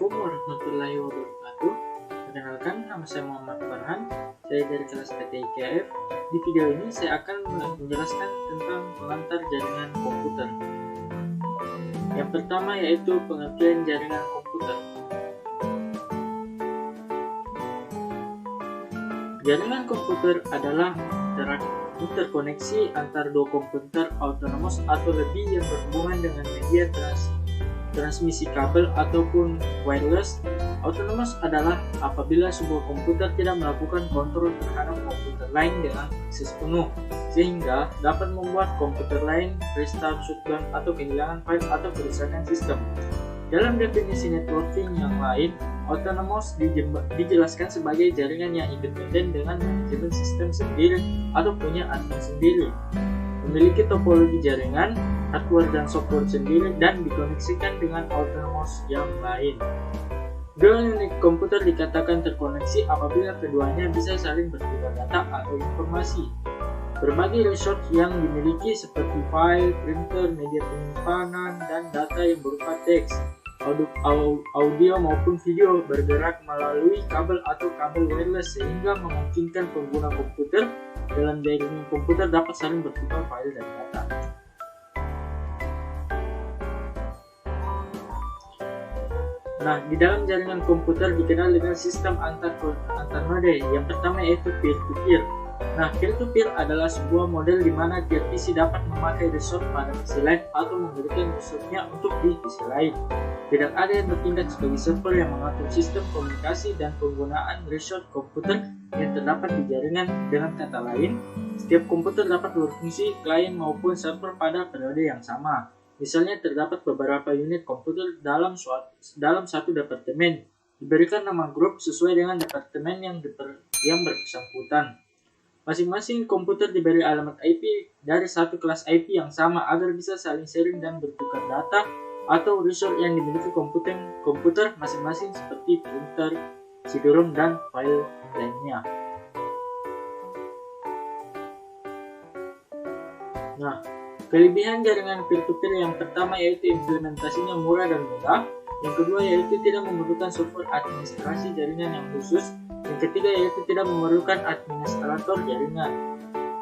Assalamualaikum warahmatullahi wabarakatuh. Perkenalkan, nama saya Muhammad Farhan. Saya dari kelas PTIKF. Di video ini saya akan menjelaskan tentang pengantar jaringan komputer. Yang pertama yaitu pengertian jaringan komputer. Jaringan komputer adalah interkoneksi antar dua komputer autonomous atau lebih yang berhubungan dengan media transmisi kabel ataupun wireless. Autonomous adalah apabila sebuah komputer tidak melakukan kontrol terhadap komputer lain dengan akses penuh, sehingga dapat membuat komputer lain restart, shutdown, atau kehilangan file atau kerusakan sistem. Dalam definisi networking yang lain, autonomous dijelaskan sebagai jaringan yang independen dengan manajemen sistem sendiri atau punya admin sendiri, memiliki topologi jaringan, hardware dan software sendiri, dan dikoneksikan dengan autonomous yang lain. Dua unit komputer dikatakan terkoneksi apabila keduanya bisa saling bertukar data atau informasi. Berbagai resource yang dimiliki seperti file, printer, media penyimpanan, dan data yang berupa teks, audio maupun video bergerak melalui kabel atau kabel wireless, sehingga memungkinkan pengguna komputer dalam jaringan komputer dapat saling bertukar file dan data. Nah, di dalam jaringan komputer dikenal dengan sistem antar node. Yang pertama yaitu peer-to-peer. Nah, peer-to-peer adalah sebuah model di mana tiap PC dapat memakai resource pada PC lain atau memberikan resource-nya untuk di PC lain. Tidak ada yang bertindak sebagai server yang mengatur sistem komunikasi dan penggunaan resource komputer yang terdapat di jaringan. Dengan kata lain, setiap komputer dapat berfungsi klien maupun server pada periode yang sama. Misalnya terdapat beberapa unit komputer dalam satu departemen, diberikan nama grup sesuai dengan departemen yang bersangkutan. Masing-masing komputer diberi alamat IP dari satu kelas IP yang sama agar bisa saling sharing dan bertukar data atau resource yang dimiliki komputer masing-masing seperti printer, CD-ROM, dan file lainnya. Nah, kelebihan jaringan peer-to-peer yang pertama yaitu implementasinya murah dan mudah. Yang kedua yaitu tidak memerlukan software administrasi jaringan yang khusus. Yang ketiga yaitu tidak memerlukan administrator jaringan.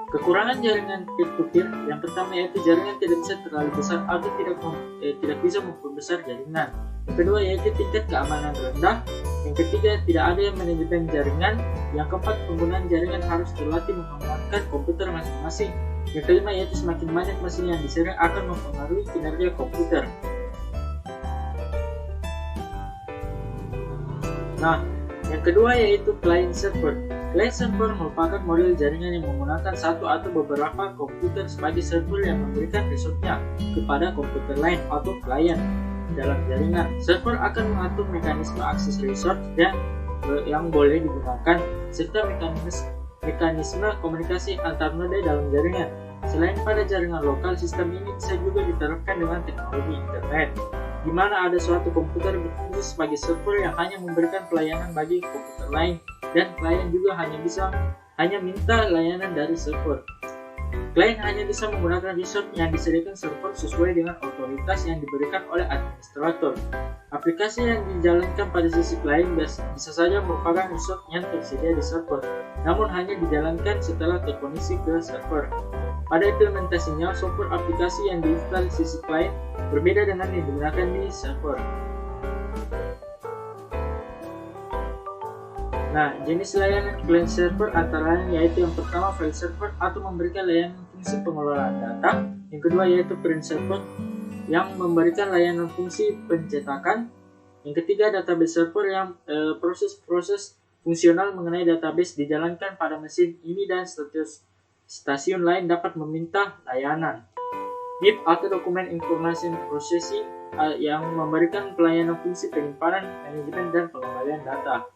Kekurangan jaringan peer-to-peer yang pertama yaitu jaringan tidak bisa terlalu besar atau tidak bisa memperbesar jaringan. Yang kedua yaitu tingkat keamanan rendah. Yang ketiga tidak ada yang manajemen jaringan. Yang keempat penggunaan jaringan harus terlatih mengamankan komputer masing-masing. Yang kelima yaitu semakin banyak mesin yang di-sharing akan mempengaruhi kinerja komputer. Nah, yang kedua yaitu client server. Client server merupakan model jaringan yang menggunakan satu atau beberapa komputer sebagai server yang memberikan resource-nya kepada komputer lain atau klien dalam jaringan. Server akan mengatur mekanisme akses resource yang boleh digunakan serta mekanisme komunikasi antar node dalam jaringan. Selain pada jaringan lokal, sistem ini bisa juga diterapkan dengan teknologi internet, di mana ada suatu komputer berfungsi sebagai server yang hanya memberikan pelayanan bagi komputer lain, dan klien juga hanya minta layanan dari server. Klien hanya bisa menggunakan resource yang disediakan server sesuai dengan otoritas yang diberikan oleh administrator. Aplikasi yang dijalankan pada sisi klien bisa saja merupakan resource yang tersedia di server, namun hanya dijalankan setelah terkoneksi ke server. Pada implementasinya, software aplikasi yang diinstal di sisi klien berbeda dengan yang digunakan di server. Nah, jenis layanan client server antara lain yaitu yang pertama file server atau memberikan layanan fungsi pengelolaan data. Yang kedua yaitu print server yang memberikan layanan fungsi pencetakan. Yang ketiga database server yang proses-proses fungsional mengenai database dijalankan pada mesin ini, dan stasiun lain dapat meminta layanan. DIP atau Document Information Processing yang memberikan pelayanan fungsi penyimpanan, manajemen, dan pengembalian data.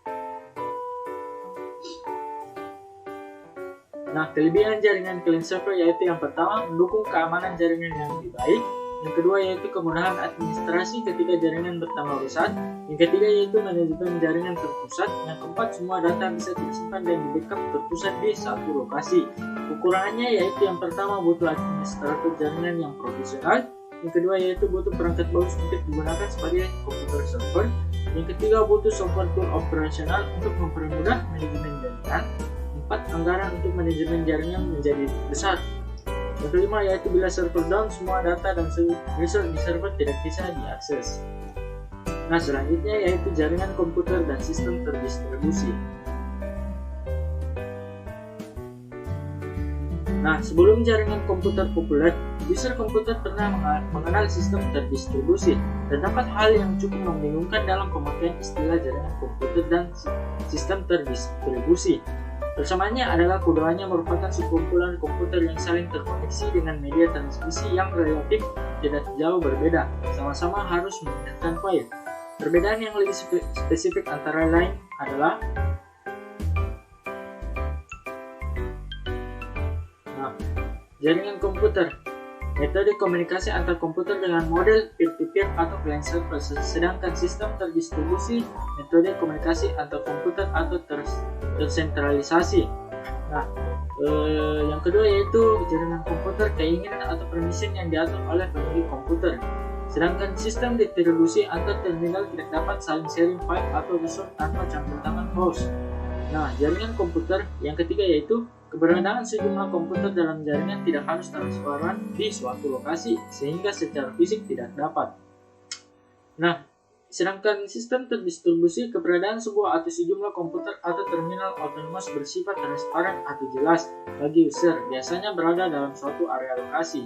Nah, kelebihan jaringan client server yaitu yang pertama mendukung keamanan jaringan yang lebih baik. Yang kedua yaitu kemudahan administrasi ketika jaringan bertambah besar. Yang ketiga yaitu manajemen jaringan terpusat. Yang keempat semua data bisa disimpan dan di-backup terpusat di satu lokasi. Kekurangannya yaitu yang pertama butuh administrator jaringan yang profesional. Yang kedua yaitu butuh perangkat bagus untuk digunakan sebagai komputer server. Yang ketiga, butuh software tool operasional untuk mempermudah manajemen jaringan. 4. Anggaran untuk manajemen jaringan menjadi besar. Yang kelima yaitu bila server down, semua data dan resource di server tidak bisa diakses. Nah, selanjutnya yaitu jaringan komputer dan sistem terdistribusi. Nah, sebelum jaringan komputer populer, user komputer pernah mengenal sistem terdistribusi. Terdapat hal yang cukup membingungkan dalam pemakaian istilah jaringan komputer dan sistem terdistribusi. Persamaannya adalah keduanya merupakan sekumpulan komputer yang saling terkoneksi dengan media transmisi yang relatif tidak jauh berbeda, sama-sama harus memindahkan file. Perbedaan yang lebih spesifik antara lain adalah jaringan komputer, metode komunikasi antar komputer dengan model peer-to-peer atau client server, sedangkan sistem terdistribusi, metode komunikasi antar komputer atau tersentralisasi. Nah, yang kedua yaitu jaringan komputer, keinginan atau permission yang diatur oleh pemilik komputer, sedangkan sistem distribusi antar terminal tidak dapat saling sharing file atau resource tanpa campur tangan host. Nah, jaringan komputer yang ketiga yaitu keberadaan sejumlah komputer dalam jaringan tidak harus transparan di suatu lokasi sehingga secara fisik tidak dapat. Nah, sedangkan sistem terdistribusi, keberadaan sebuah atau sejumlah komputer atau terminal otonomous bersifat transparan atau jelas bagi user, biasanya berada dalam suatu area lokasi.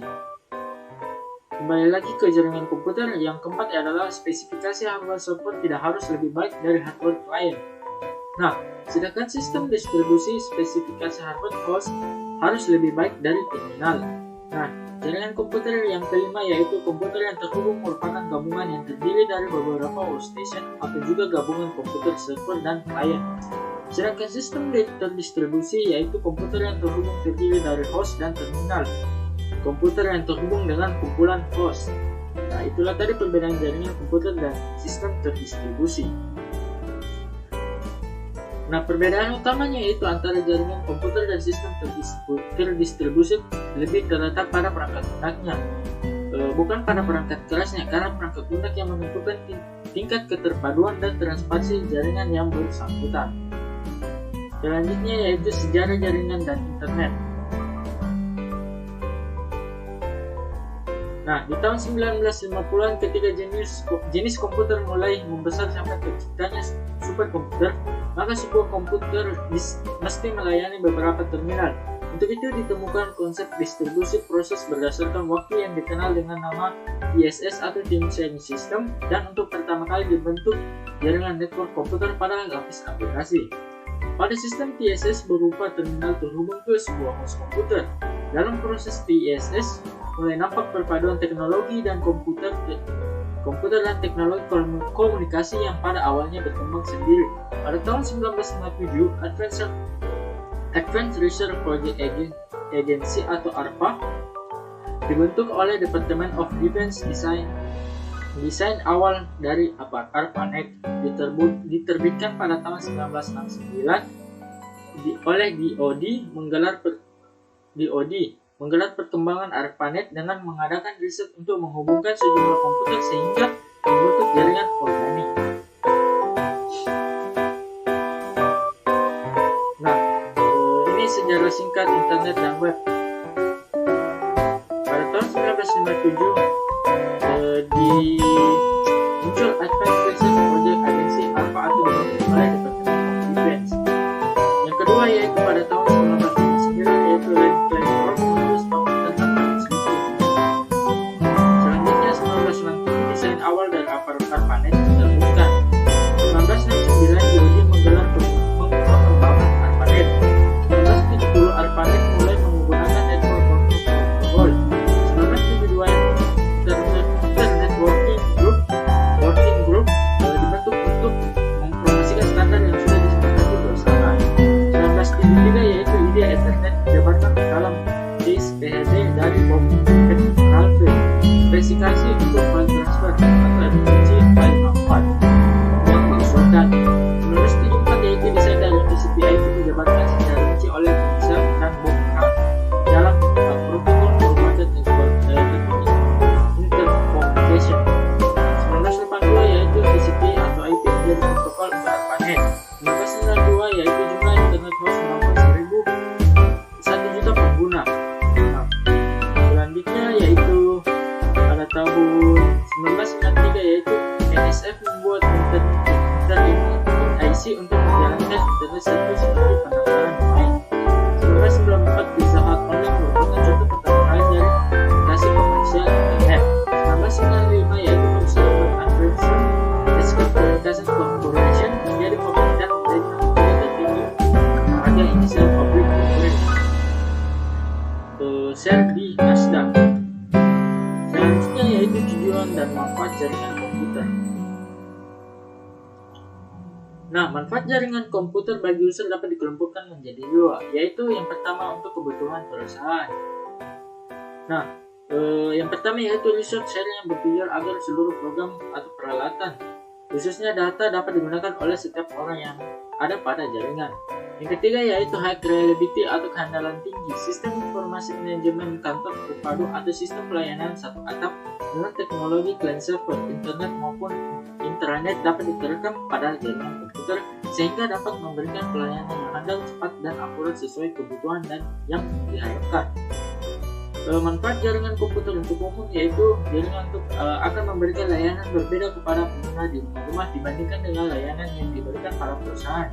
Kembali lagi ke jaringan komputer, yang keempat adalah spesifikasi hardware software tidak harus lebih baik dari hardware klien. Nah, sedangkan sistem distribusi, spesifikasi hardware host harus lebih baik dari terminal. Nah, jaringan komputer yang kelima yaitu komputer yang terhubung merupakan gabungan yang terdiri dari beberapa workstation atau juga gabungan komputer server dan klien. Sedangkan sistem terdistribusi yaitu komputer yang terhubung terdiri dari host dan terminal. Komputer yang terhubung dengan kumpulan host. Nah, itulah tadi perbedaan jaringan komputer dan sistem terdistribusi. Nah, perbedaan utamanya yaitu antara jaringan komputer dan sistem terdistribusi lebih terletak pada perangkat lunaknya, bukan pada perangkat kerasnya, karena perangkat lunak yang menentukan tingkat keterpaduan dan transparansi jaringan yang bersangkutan. Selanjutnya yaitu sejarah jaringan dan internet. Nah, di tahun 1950-an ketika jenis komputer mulai membesar sampai terciptanya superkomputer, maka sebuah komputer mesti melayani beberapa terminal. Untuk itu ditemukan konsep distribusi proses berdasarkan waktu yang dikenal dengan nama TSS atau Time Sharing System, dan untuk pertama kali dibentuk jaringan network komputer pada grafis aplikasi. Pada sistem TSS berupa terminal terhubung ke sebuah host komputer. Dalam proses TSS mulai nampak perpaduan teknologi dan komputer dan teknologi komunikasi yang pada awalnya berkembang sendiri. Pada tahun 1957, Advanced Research Project Agency atau ARPA dibentuk oleh Department of Defense. Desain awal dari ARPANET diterbitkan pada tahun 1969 oleh DoD menggelar perkembangan ARPANET dengan mengadakan riset untuk menghubungkan sejumlah komputer sehingga membentuk jaringan organik. Nah, ini sejarah singkat internet dan web. Pada tahun 1957 muncul Advanced Research Project Agency ARPA atau dibentuk oleh Department of Defense. Yang kedua yaitu pada tahun 1959 yaitu Land Platform menulis bangun tentang penelitian. Selanjutnya 1997 desain awal dari ARPANET diterbitkan. 1969 DoD menggelar pengembangan ARPANET. 1970 ARPANET mulai menggunakan network protokol. 1972 Internet Working Group dibentuk untuk mempromosikan standar yang sudah disepakati bersama. 1973 yaitu ide Ethernet dijabarkan dalam case PHD dari Bob Ralph. Spesifikasi untuk file transfer atau efisiensi file transfer yang diusulkan. 1974 yaitu desain dari TCP/IP dijabarkan secara rinci oleh Lisa dan Bob Ralph dalam protokol Forwarded Intercommunication. 1982 yaitu TCP atau IP share di Nasdaq. Selanjutnya yaitu tujuan dan manfaat jaringan komputer. Nah, manfaat jaringan komputer bagi user dapat dikelompokkan menjadi dua, yaitu yang pertama untuk kebutuhan perusahaan. Nah, yang pertama yaitu resource sharing yang bertujuan agar seluruh program atau peralatan, khususnya data, dapat digunakan oleh setiap orang yang ada pada jaringan. Yang ketiga yaitu high reliability atau kehandalan tinggi, sistem informasi manajemen kantor terpadu atau sistem pelayanan satu atap dengan teknologi client server, internet maupun intranet dapat diterekam pada jaringan komputer sehingga dapat memberikan pelayanan yang handal, cepat, dan akurat sesuai kebutuhan dan yang diharapkan. Manfaat jaringan komputer untuk umum yaitu jaringan akan memberikan layanan berbeda kepada pengguna di rumah dibandingkan dengan layanan yang diberikan para perusahaan.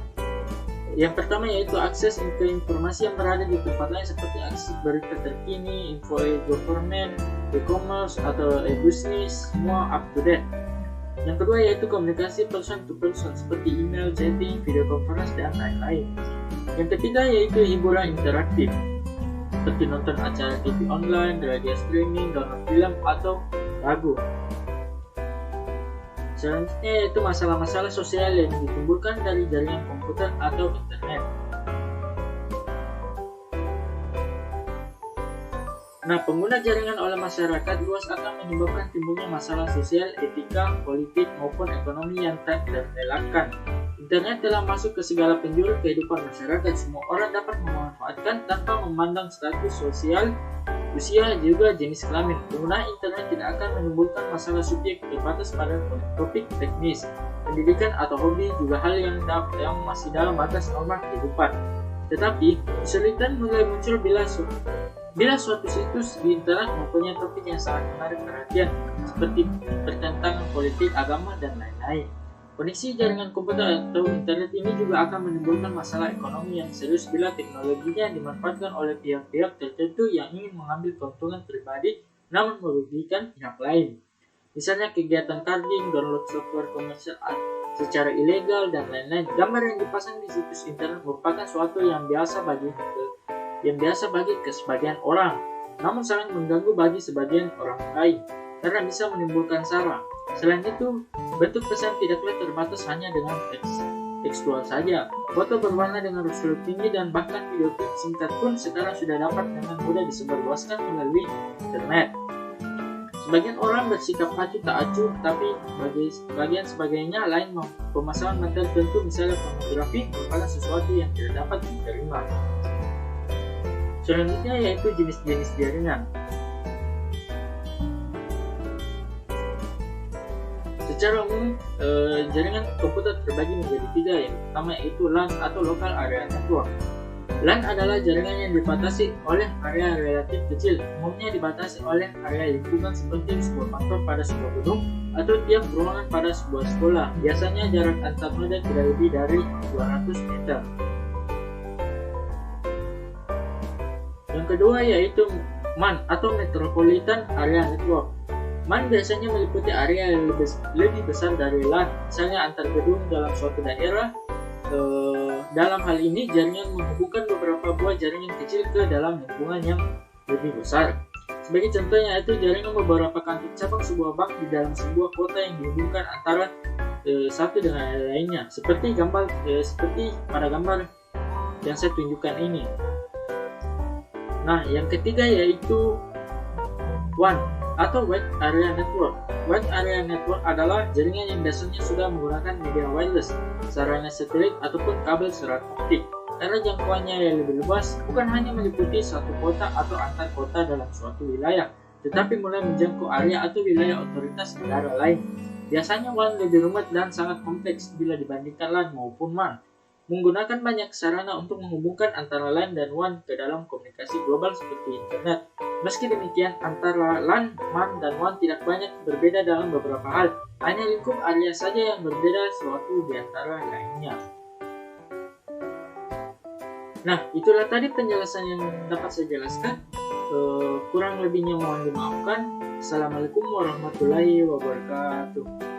Yang pertama yaitu akses ke informasi yang berada di tempat lain seperti akses berita terkini, info e-government, e-commerce, atau e-business, semua up to date. Yang kedua yaitu komunikasi person to person seperti email, chatting, video conference, dan lain-lain. Yang ketiga yaitu hiburan interaktif seperti nonton acara TV online, radio streaming, download film, atau lagu. Selanjutnya yaitu masalah-masalah sosial yang ditimbulkan dari jaringan komputer atau internet. Nah, pengguna jaringan oleh masyarakat luas akan menyebabkan timbulnya masalah sosial, etika, politik, maupun ekonomi yang tak terelakkan. Internet telah masuk ke segala penjuru kehidupan masyarakat. Semua orang dapat memanfaatkan tanpa memandang status sosial, usia, juga jenis kelamin. Penggunaan internet tidak akan menimbulkan masalah subjek terbatas pada topik teknis, pendidikan, atau hobi, juga hal yang masih dalam batas norma kehidupan. Tetapi, kesulitan mulai muncul bila suatu situs di internet mempunyai topik yang sangat menarik perhatian, seperti pertentangan politik, agama, dan lain-lain. Koneksi jaringan komputer atau internet ini juga akan menimbulkan masalah ekonomi yang serius bila teknologinya dimanfaatkan oleh pihak-pihak tertentu yang ingin mengambil keuntungan pribadi namun merugikan pihak lain. Misalnya kegiatan carding, download software komersial secara ilegal, dan lain-lain. Gambar yang dipasang di situs internet merupakan suatu yang biasa bagi sebagian orang, namun sangat mengganggu bagi sebagian orang lain karena bisa menimbulkan sara. Selain itu, bentuk pesan tidaklah terbatas hanya dengan tekstual saja. Foto berwarna dengan resolusi tinggi dan bahkan video klip singkat pun sekarang sudah dapat dengan mudah disebarluaskan melalui internet. Sebagian orang bersikap acuh tak acuh, tapi bagi sebagainya lain pemasangan materi tertentu misalnya pornografi merupakan sesuatu yang tidak dapat diterima. Selanjutnya yaitu jenis-jenis jaringan. Secara umum, jaringan komputer terbagi menjadi tiga. Yang pertama yaitu LAN atau Local Area Network. LAN adalah jaringan yang dibatasi oleh area relatif kecil, umumnya dibatasi oleh area lingkungan seperti sebuah kantor pada sebuah gedung atau tiap ruangan pada sebuah sekolah. Biasanya jarak antar node tidak lebih dari 200 meter. Yang kedua yaitu MAN atau Metropolitan Area Network. MAN biasanya meliputi area yang lebih besar dari LAN, misalnya antar gedung dalam suatu daerah. Dalam hal ini, jaringan menghubungkan beberapa buah jaringan kecil ke dalam lingkungan yang lebih besar. Sebagai contohnya yaitu jaringan beberapa kantor cabang sebuah bank di dalam sebuah kota yang dihubungkan antara satu dengan lainnya, seperti pada gambar yang saya tunjukkan ini. Nah, yang ketiga yaitu WAN atau Wide Area Network. Wide Area Network adalah jaringan yang biasanya sudah menggunakan media wireless, sarana satelit, ataupun kabel serat optik. Karena jangkauannya yang lebih luas, bukan hanya meliputi satu kota atau antar kota dalam suatu wilayah, tetapi mulai menjangkau area atau wilayah otoritas negara lain. Biasanya WAN lebih rumit dan sangat kompleks bila dibandingkan LAN maupun MAN. Menggunakan banyak sarana untuk menghubungkan antara LAN dan WAN ke dalam komunikasi global seperti internet. Meski demikian, antara LAN, MAN, dan WAN tidak banyak berbeda dalam beberapa hal. Hanya lingkup area saja yang berbeda suatu di antara lainnya. Nah, itulah tadi penjelasan yang dapat saya jelaskan. Kurang lebihnya mohon dimaafkan. Assalamualaikum warahmatullahi wabarakatuh.